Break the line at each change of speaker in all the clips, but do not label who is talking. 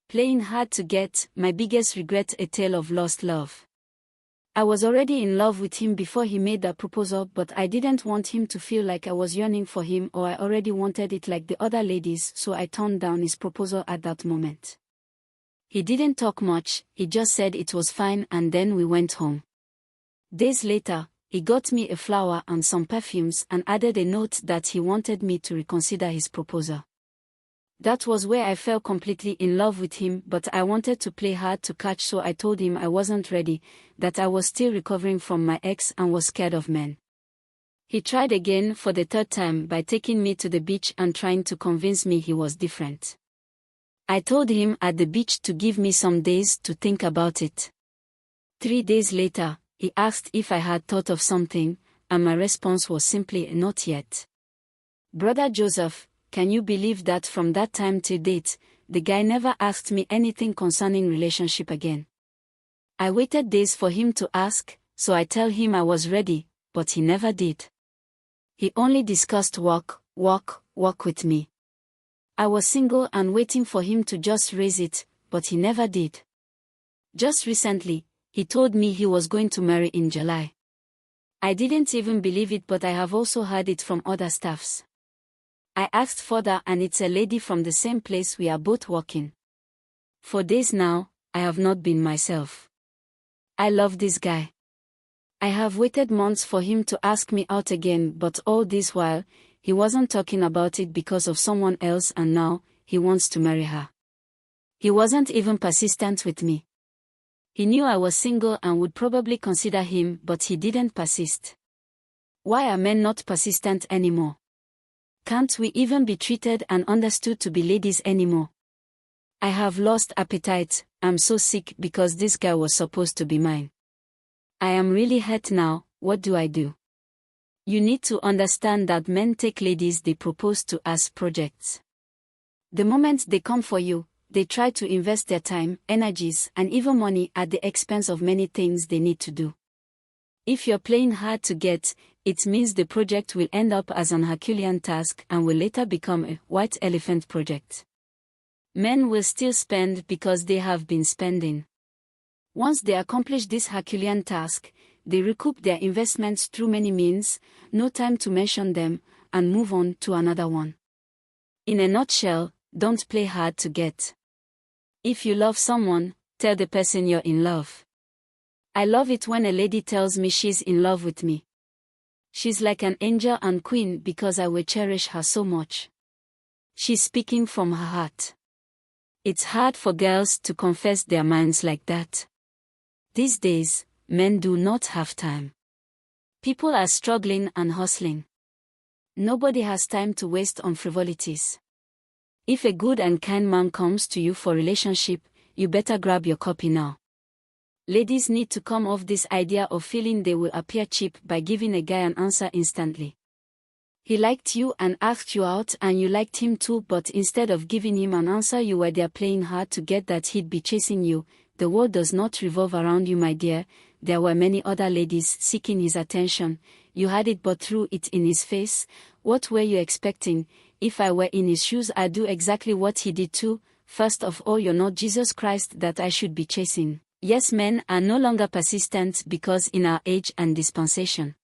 Playing hard to get, my biggest regret, a tale of lost love. I was already in love with him before he made that proposal, but I didn't want him to feel like I was yearning for him, or I already wanted it like the other ladies, so I turned down his proposal at that moment. He didn't talk much, he just said it was fine, and then we went home. Days later, he got me a flower and some perfumes and added a note that he wanted me to reconsider his proposal. That was where I fell completely in love with him, but I wanted to play hard to catch, so I told him I wasn't ready, that I was still recovering from my ex and was scared of men. He tried again for the third time by taking me to the beach and trying to convince me he was different. I told him at the beach to give me some days to think about it. 3 days later, he asked if I had thought of something, and my response was simply not yet. Brother Joseph, can you believe that from that time till date, the guy never asked me anything concerning relationship again? I waited days for him to ask, so I tell him I was ready, but he never did. He only discussed work with me. I was single and waiting for him to just raise it, but he never did. Just recently, he told me he was going to marry in July. I didn't even believe it, but I have also heard it from other staffs. I asked further, and it's a lady from the same place we are both working. For days now, I have not been myself. I love this guy. I have waited months for him to ask me out again, but all this while, he wasn't talking about it because of someone else, and now, he wants to marry her. He wasn't even persistent with me. He knew I was single and would probably consider him, but he didn't persist. Why are men not persistent anymore? Can't we even be treated and understood to be ladies anymore? I have lost appetite. I'm so sick because this guy was supposed to be mine. I am really hurt now. What do I do? You need to understand that men take ladies they propose to as projects. The moment they come for you, they try to invest their time, energies, and even money at the expense of many things they need to do. If you're playing hard to get, it means the project will end up as an Herculean task and will later become a white elephant project. Men will still spend because they have been spending. Once they accomplish this Herculean task, they recoup their investments through many means, no time to mention them, and move on to another one. In a nutshell, don't play hard to get. If you love someone, tell the person you're in love. I love it when a lady tells me she's in love with me. She's like an angel and queen because I will cherish her so much. She's speaking from her heart. It's hard for girls to confess their minds like that. These days, men do not have time. People are struggling and hustling. Nobody has time to waste on frivolities. If a good and kind man comes to you for relationship, you better grab your copy now. Ladies need to come off this idea of feeling they will appear cheap by giving a guy an answer instantly. He liked you and asked you out and you liked him too, but instead of giving him an answer you were there playing hard to get that he'd be chasing you. The world does not revolve around you, my dear. There were many other ladies seeking his attention. You had it but threw it in his face. What were you expecting? If I were in his shoes I'd do exactly what he did too. First of all, you're not Jesus Christ that I should be chasing. Yes, men are no longer persistent because in our age and dispensation,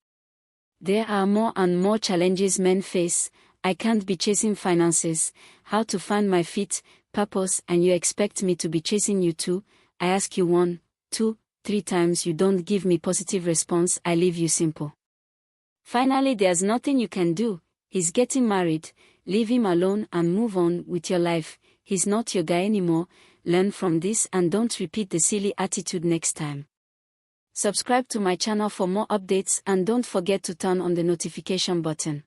there are more and more challenges men face. I can't be chasing finances, how to find my feet, purpose, and you expect me to be chasing you too. I ask you 1, 2, 3 times, you don't give me positive response, I leave you simple. Finally, there's nothing you can do. He's getting married, leave him alone and move on with your life. He's not your guy anymore. Learn from this and don't repeat the silly attitude next time. Subscribe to my channel for more updates and don't forget to turn on the notification button.